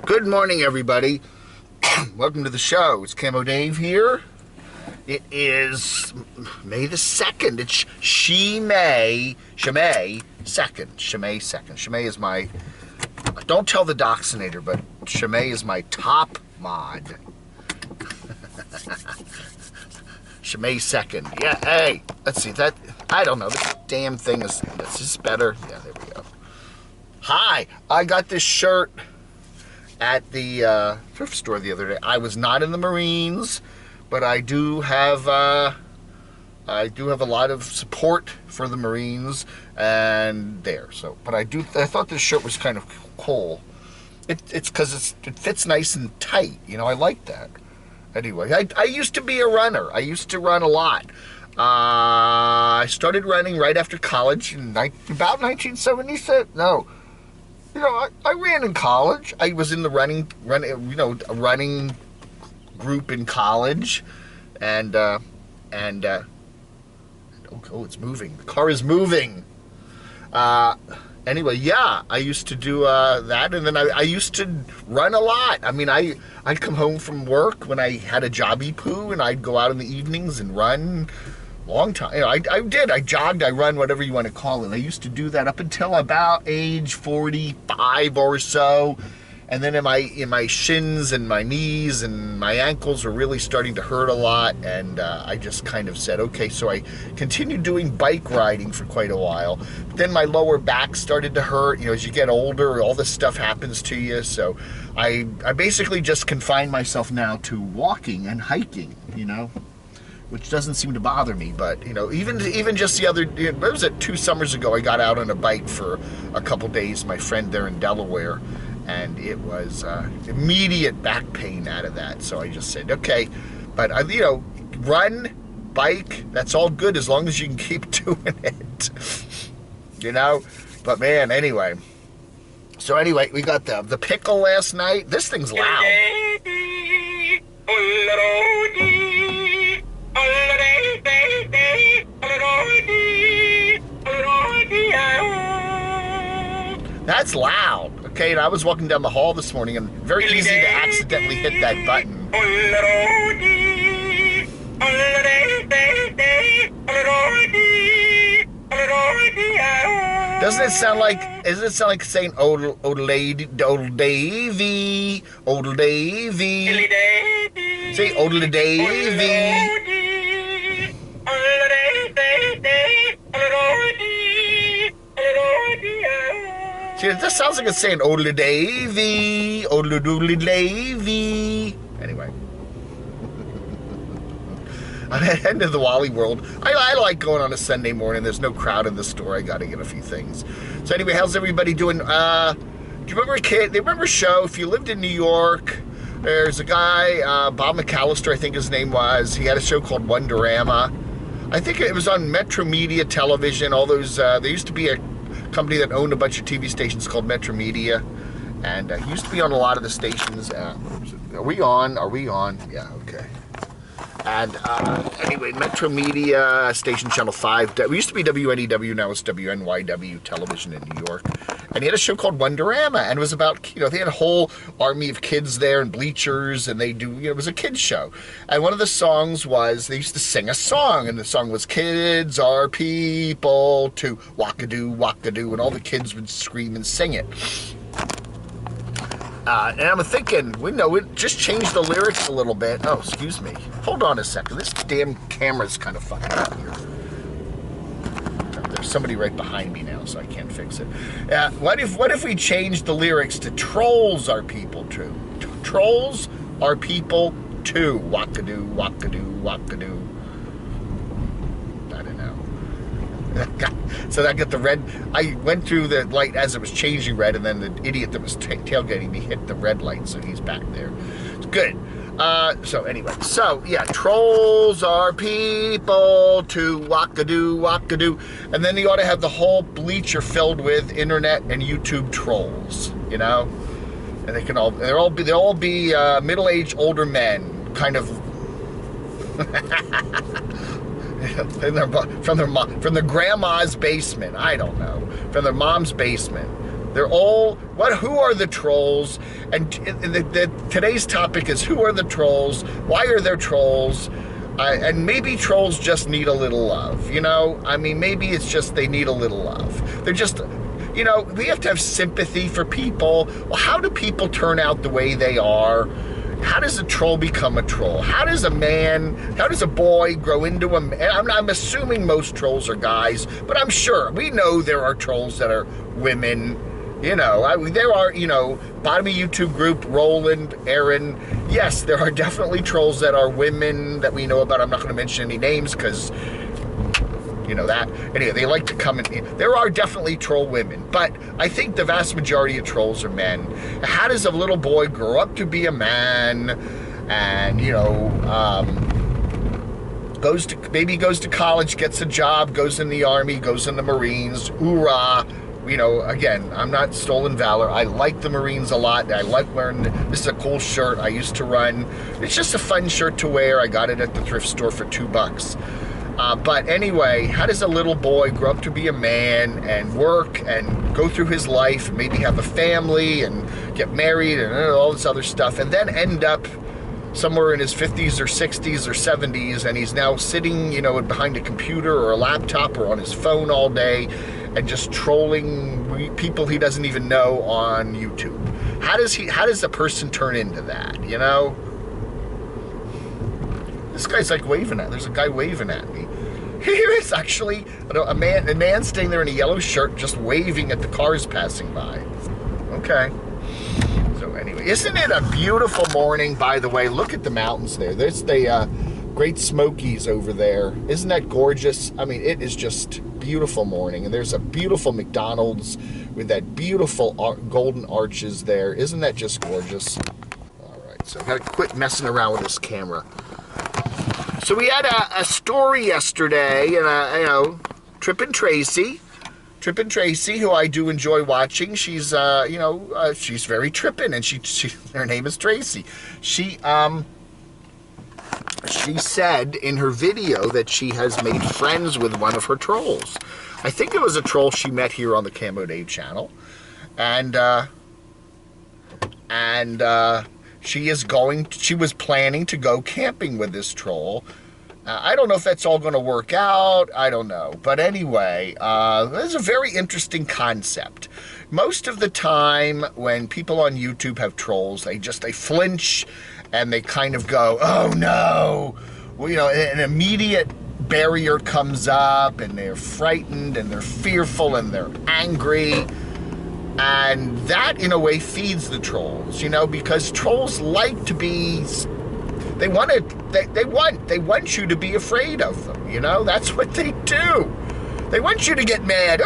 Good morning, everybody. Welcome to the show. It's Camo Dave here. It is May the 2nd. It's Shimei 2nd. Shimei is my, don't tell the Doxinator, but Shimei is my top mod. Shimei 2nd. Yeah, hey, let's see that. I don't know. This damn thing is this better? Yeah, there we go. Hi, I got this shirt at the thrift store the other day. I was not in the Marines, but I do have a lot of support for the Marines and there. So, but I thought this shirt was kind of cool. It's because it fits nice and tight. You know, I like that. Anyway, I used to be a runner. I used to run a lot. I started running right after college in about 1976. No. You know, I ran in college. I was in the running group in college, and oh, it's moving. The car is moving. Anyway, yeah, I used to do that, and then I used to run a lot. I mean, I'd come home from work when I had a jobby poo, and I'd go out in the evenings and run. Long time. You know, I jogged, I run, whatever you want to call it. I used to do that up until about age 45 or so. And then in my shins and my knees and my ankles were really starting to hurt a lot. And I just kind of said, okay, so I continued doing bike riding for quite a while. But then my lower back started to hurt. You know, as you get older, all this stuff happens to you. So I basically just confine myself now to walking and hiking, you know, which doesn't seem to bother me. But, you know, even just the other, what was it, 2 summers ago, I got out on a bike for a couple days, my friend there in Delaware, and it was immediate back pain out of that. So I just said, okay, but, you know, run, bike, that's all good as long as you can keep doing it, you know? But, man, anyway. So, anyway, we got the pickle last night. This thing's loud. That's loud. Okay, and I was walking down the hall this morning and very easy to accidentally hit that button. Doesn't it sound like saying old lady, old Davy, old Davy? Say old Davy. See, it just sounds like it's saying oldly Davy, oldly doodly Davy. Anyway. I'm heading to the Wally World. I like going on a Sunday morning. There's no crowd in the store. I got to get a few things. So anyway, how's everybody doing? Do you remember a kid? They remember a show? If you lived in New York, there's a guy, Bob McAllister, I think his name was. He had a show called Wonderama. I think it was on Metro Media Television. All those, there used to be a company that owned a bunch of TV stations called Metro Media, and he used to be on a lot of the stations. Are we on? Are we on? Yeah, okay. And anyway, Metro Media Station Channel 5. We used to be WNEW, now it's WNYW Television in New York. And he had a show called Wonderama, and it was about, you know, they had a whole army of kids there and bleachers, and they do, you know, it was a kids show. And one of the songs was, they used to sing a song, and the song was, kids are people to wackadoo, wackadoo, and all the kids would scream and sing it. And I'm thinking, we just change the lyrics a little bit. Oh, excuse me. Hold on a second. This damn camera's kind of fucking up here. There's somebody right behind me now, so I can't fix it. What if we change the lyrics to trolls are people too? Trolls are people too. Wackadoo, wackadoo, wackadoo. I don't know. So I got the red. I went through the light as it was changing red, and then the idiot that was tailgating me hit the red light, so he's back there. It's good. So anyway, so yeah, trolls are people to wackadoo, wackadoo, and then you ought to have the whole bleacher filled with internet and YouTube trolls, you know, and they'll all be middle-aged older men, kind of. From their grandma's basement. I don't know. From their mom's basement. They're all Who are the trolls? And today's topic is, who are the trolls? Why are there trolls? And maybe trolls just need a little love, you know? I mean, maybe it's just they need a little love. They're just, you know, we have to have sympathy for people. Well, how do people turn out the way they are? How does a troll become a troll? How does a boy grow into a man? I'm assuming most trolls are guys, but I'm sure, we know there are trolls that are women. You know, there are, you know, bottom of YouTube group, Roland, Aaron. Yes, there are definitely trolls that are women that we know about. I'm not going to mention any names because, you know, that. Anyway, they like to come in. There are definitely troll women, but I think the vast majority of trolls are men. How does a little boy grow up to be a man and, you know, goes to college, gets a job, goes in the Army, goes in the Marines, hoorah. You know, again, I'm not stolen valor. I like the Marines a lot. I like wearing, this is a cool shirt I used to run. It's just a fun shirt to wear. I got it at the thrift store for $2. But anyway, how does a little boy grow up to be a man and work and go through his life, and maybe have a family and get married and all this other stuff, and then end up somewhere in his 50s or 60s or 70s, and he's now sitting, you know, behind a computer or a laptop or on his phone all day and just trolling people he doesn't even know on YouTube? How does a person turn into that, you know? This guy's like waving at, there's a guy waving at me. Here is actually a man standing there in a yellow shirt just waving at the cars passing by. Okay. So anyway, isn't it a beautiful morning, by the way? Look at the mountains there. There's the Great Smokies over there. Isn't that gorgeous? I mean, it is just beautiful morning. And there's a beautiful McDonald's with that beautiful golden arches there. Isn't that just gorgeous? All right, so I've got to quit messing around with this camera. So we had a story yesterday, and you know, Trippin' Tracy, who I do enjoy watching. She's, you know, she's very trippin', and her name is Tracy. She said in her video that she has made friends with one of her trolls. I think it was a troll she met here on the Camo Dave channel, and she was planning to go camping with this troll. I don't know if that's all going to work out. I don't know. But anyway, it's a very interesting concept. Most of the time when people on YouTube have trolls, they flinch and they kind of go, oh no. Well, you know, an immediate barrier comes up and they're frightened and they're fearful and they're angry. And that, in a way, feeds the trolls, you know, because trolls like to be, they want you to be afraid of them, you know? That's what they do. They want you to get mad.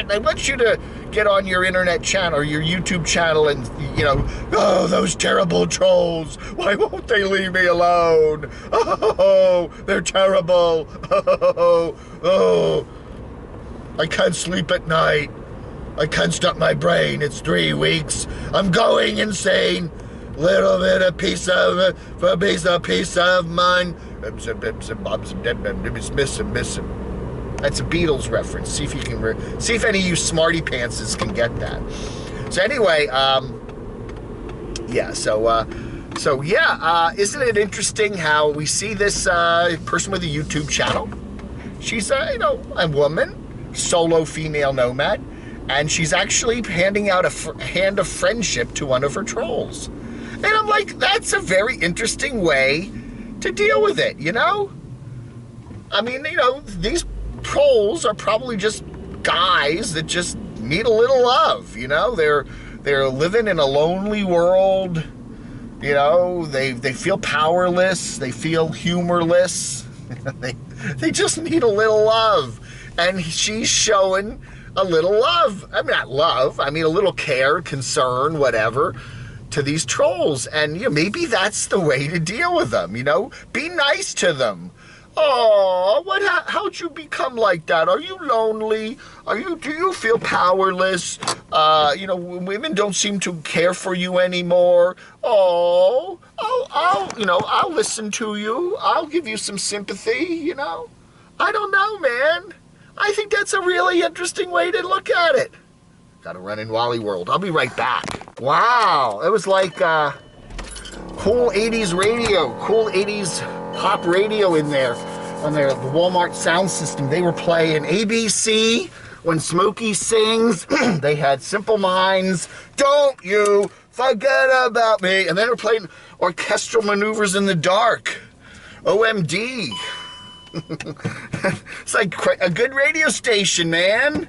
They want you to get on your internet channel or your YouTube channel and, you know, oh, those terrible trolls. Why won't they leave me alone? Oh, they're terrible. Oh, I can't sleep at night. I can't stop my brain. It's 3 weeks. I'm going insane. Little bit of piece of mine. Miss him. That's a Beatles reference. See if you can see if any of you smarty pantses can get that. So anyway, yeah. So yeah. Isn't it interesting how we see this person with a YouTube channel? She's you know, a woman, solo female nomad. And she's actually handing out a hand of friendship to one of her trolls. And I'm like, that's a very interesting way to deal with it, you know? I mean, you know, these trolls are probably just guys that just need a little love, you know? They're living in a lonely world, you know? They feel powerless, they feel humorless. they just need a little love. And she's showing a little love. I mean, not love. I mean, a little care, concern, whatever, to these trolls. And, you know, maybe that's the way to deal with them, you know? Be nice to them. Oh, how'd you become like that? Are you lonely? Do you feel powerless? You know, women don't seem to care for you anymore. Oh, I'll listen to you. I'll give you some sympathy, you know? I don't know, man. I think that's a really interesting way to look at it. Gotta run in Wally World. I'll be right back. Wow, it was like cool 80s radio, cool 80s pop radio in there. On the Walmart sound system, they were playing ABC, When Smokey Sings. They had Simple Minds, Don't You Forget About Me. And then they were playing Orchestral Maneuvers in the Dark, OMD. It's like a good radio station, man.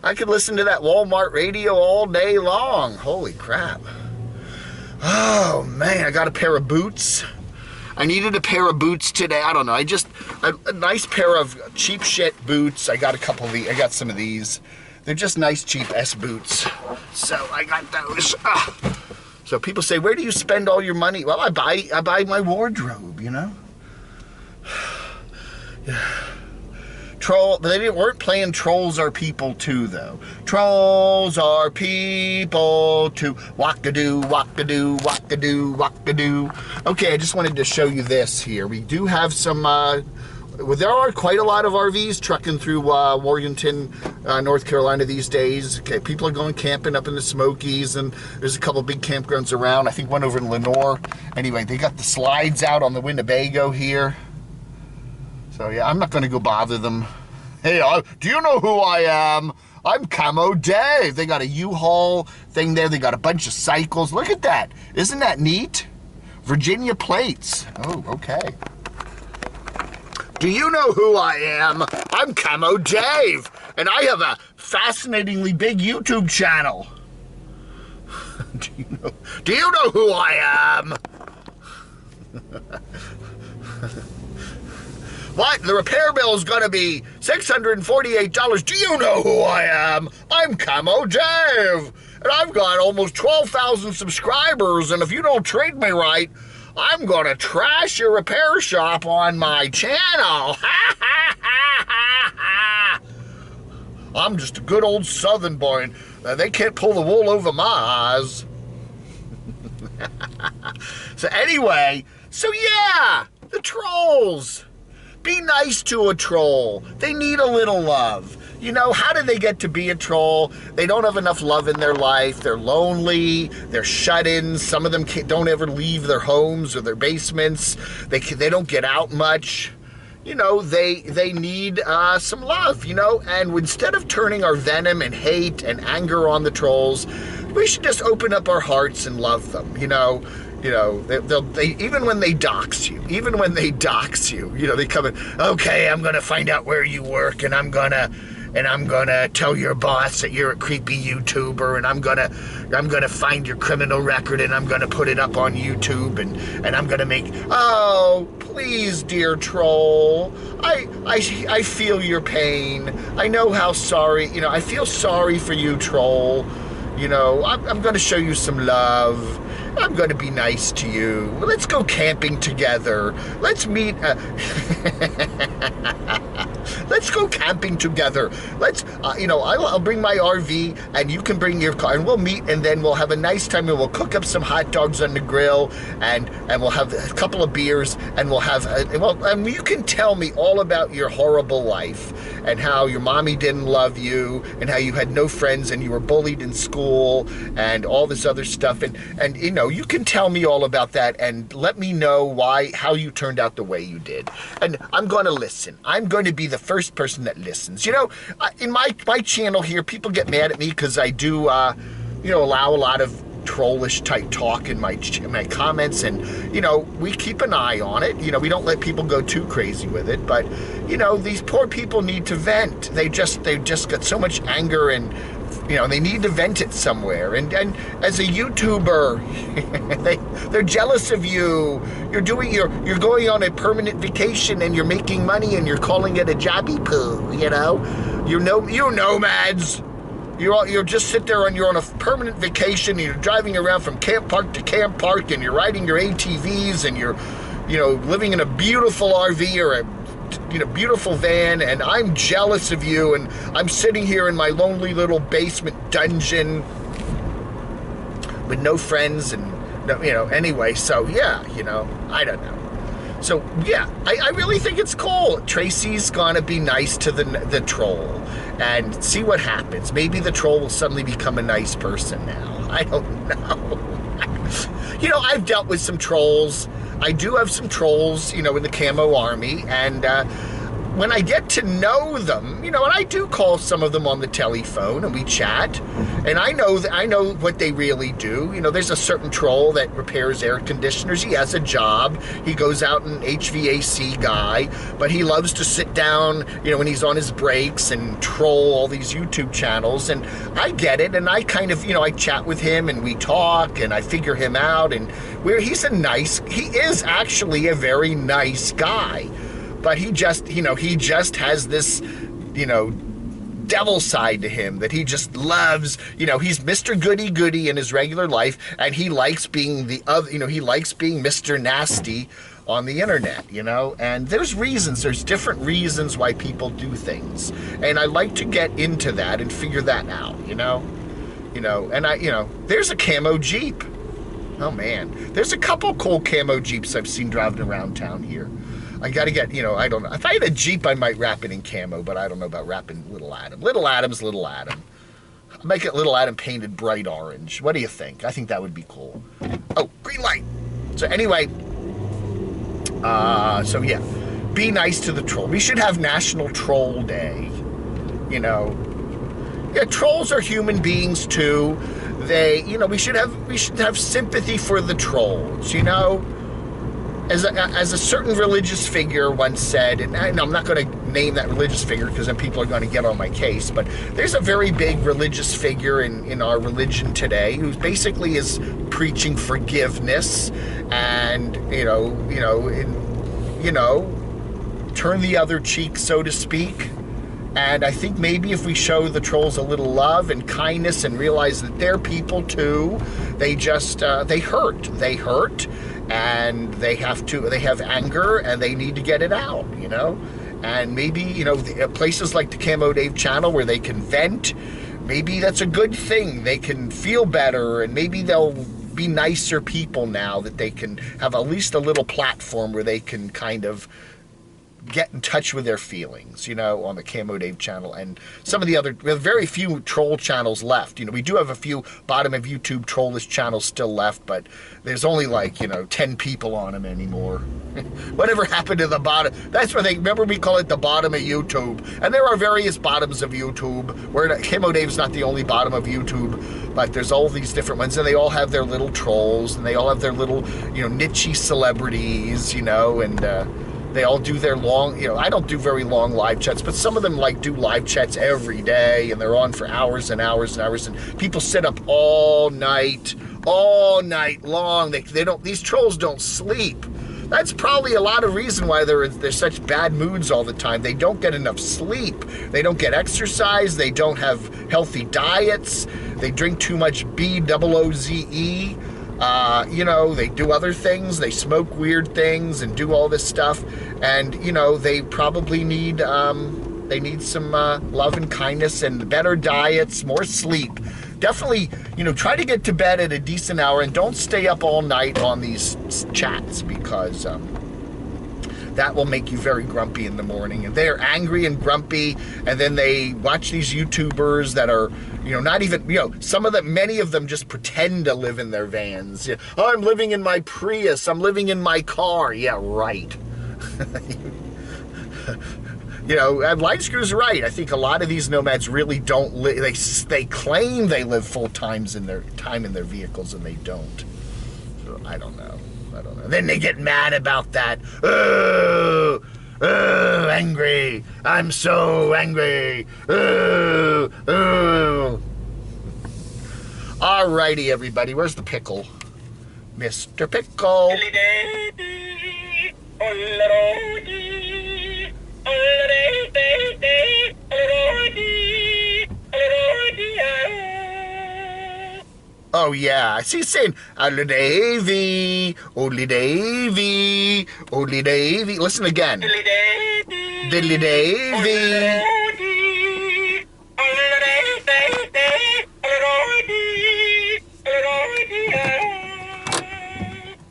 I could listen to that Walmart radio all day long. Holy crap. Oh, man, I got a pair of boots. I needed a pair of boots today. I don't know. A nice pair of cheap shit boots. I got a couple of these. I got some of these. They're just nice cheap S boots. So I got those. So people say, where do you spend all your money? Well, I buy my wardrobe, you know. They weren't playing Trolls Are People too, though. Trolls are people too. Walk-a-doo, walk-a-doo, walk-a-doo, walk-a-doo. Okay, I just wanted to show you this here. We do have some, well, there are quite a lot of RVs trucking through Morganton, North Carolina these days. Okay, people are going camping up in the Smokies, and there's a couple big campgrounds around. I think one over in Lenore. Anyway, they got the slides out on the Winnebago here. So yeah, I'm not going to go bother them. Hey, do you know who I am? I'm Camo Dave. They got a U-Haul thing there. They got a bunch of cycles. Look at that. Isn't that neat? Virginia plates. Oh, okay. Do you know who I am? I'm Camo Dave. And I have a fascinatingly big YouTube channel. Do you know who I am? What? The repair bill is going to be $648. Do you know who I am? I'm Camo Dave. And I've got almost 12,000 subscribers. And if you don't treat me right, I'm going to trash your repair shop on my channel. I'm just a good old Southern boy. And they can't pull the wool over my eyes. So anyway, so yeah, the trolls. Be nice to a troll. They need a little love. You know, how do they get to be a troll? They don't have enough love in their life. They're lonely. They're shut-ins. Some of them don't ever leave their homes or their basements. They don't get out much. You know, they need some love, you know? And instead of turning our venom and hate and anger on the trolls, we should just open up our hearts and love them, you know? You know, they even when they dox you, you know, they come in, okay, I'm gonna find out where you work, and I'm gonna tell your boss that you're a creepy YouTuber, and I'm gonna find your criminal record, and I'm gonna put it up on YouTube, and I'm gonna make, oh, please, dear troll, I feel your pain. I know how sorry, you know, I feel sorry for you, troll. You know, I'm gonna show you some love. I'm going to be nice to you. Let's go camping together. Let's meet. Let's go camping together. Let's, you know, I'll bring my RV and you can bring your car and we'll meet and then we'll have a nice time and we'll cook up some hot dogs on the grill and we'll have a couple of beers and we'll have, and you can tell me all about your horrible life and how your mommy didn't love you and how you had no friends and you were bullied in school and all this other stuff. And you know, you can tell me all about that and let me know how you turned out the way you did. And I'm going to listen. I'm going to be the first person that listens. You know, in my channel here, people get mad at me because I do, you know, allow a lot of trollish type talk in my comments, and you know, we keep an eye on it. You know, we don't let people go too crazy with it, but you know, these poor people need to vent. They just got so much anger and you know, they need to vent it somewhere. And as a YouTuber, they're jealous of you. You're going on a permanent vacation and you're making money and you're calling it a jobby poo. You know, you're nomads. You'll just sit there and you're on a permanent vacation and you're driving around from camp park to camp park and you're riding your ATVs and you're, you know, living in a beautiful RV or a, you know, beautiful van, and I'm jealous of you, and I'm sitting here in my lonely little basement dungeon with no friends and no, you know, anyway, so yeah, you know, I don't know. So yeah, I really think it's cool. Tracy's gonna be nice to the troll and see what happens. Maybe the troll will suddenly become a nice person now. I don't know. You know, I've dealt with some trolls. I do have some trolls, you know, in the Camo army, and when I get to know them, you know, and I do call some of them on the telephone and we chat, and I know what they really do. You know, there's a certain troll that repairs air conditioners. He has a job. He goes out an HVAC guy, but he loves to sit down, you know, when he's on his breaks and troll all these YouTube channels. And I get it, and I kind of, you know, I chat with him and we talk and I figure him out, and he is actually a very nice guy. But he just, you know, he just has this, you know, devil side to him that he just loves. You know, he's Mr. Goody Goody in his regular life, and he likes being he likes being Mr. Nasty on the internet, you know. And there's different reasons why people do things. And I like to get into that and figure that out, you know. And there's a Camo Jeep. Oh man, there's a couple cool Camo Jeeps I've seen driving around town here. I gotta get, you know, I don't know. If I had a Jeep, I might wrap it in camo, but I don't know about wrapping Little Adam. Little Adam's Little Adam. I'll make it Little Adam painted bright orange. What do you think? I think that would be cool. Oh, green light. So anyway, so yeah, be nice to the troll. We should have National Troll Day, you know. Yeah, trolls are human beings too. They, you know, we should have sympathy for the trolls, you know. As a certain religious figure once said, and I'm not going to name that religious figure because then people are going to get on my case, but there's a very big religious figure in our religion today who basically is preaching forgiveness and, turn the other cheek, so to speak. And I think maybe if we show the trolls a little love and kindness and realize that they're people too, they just, they hurt, and they have anger and they need to get it out, you know. And maybe, you know, places like the Camo Dave channel where they can vent, maybe that's a good thing. They can feel better, and maybe they'll be nicer people now that they can have at least a little platform where they can kind of get in touch with their feelings, you know, on the Camo Dave channel. And some of the other, we have very few troll channels left. You know, we do have a few bottom of YouTube trollish channels still left, but there's only like, 10 people on them anymore. Whatever happened to the bottom? That's what remember we call it the bottom of YouTube. And there are various bottoms of YouTube, where Camo Dave's not the only bottom of YouTube, but there's all these different ones, and they all have their little trolls, and they all have their little, niche celebrities, and, they all do their long, I don't do very long live chats, but some of them do live chats every day, and they're on for hours and hours and hours, and people sit up all night long. These trolls don't sleep. That's probably a lot of reason why they're such bad moods all the time. They don't get enough sleep. They don't get exercise. They don't have healthy diets. They drink too much BOOZE. They do other things. They smoke weird things and do all this stuff. And, they probably need, some love and kindness and better diets, more sleep. Definitely, try to get to bed at a decent hour and don't stay up all night on these chats, because that will make you very grumpy in the morning. And they're angry and grumpy, and then they watch these YouTubers that are, not even, many of them just pretend to live in their vans. Oh, I'm living in my Prius. I'm living in my car. Yeah, right. And Light Screw's right. I think a lot of these nomads really don't live. They claim they live full times in their vehicles, and they don't. So I don't know. Then they get mad about that. Oh, angry. I'm so angry. Oh. Alrighty, everybody. Where's the pickle? Mr. Pickle. Oh yeah, I see saying Only Davy, Only Davy, Only Davy. Listen again. Diddly Davy.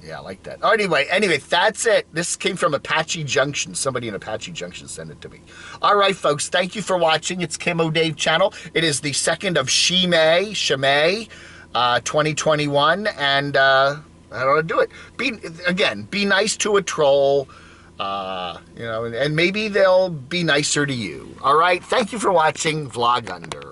Yeah, like that. Oh, anyway, that's it. This came from Apache Junction. Somebody in Apache Junction sent it to me. All right, folks, thank you for watching. It's Camo Dave channel. It is the 2nd of Shimei, 2021, and I don't know how to do it. Be nice to a troll, you know, and maybe they'll be nicer to you. All right, thank you for watching Vlog Under.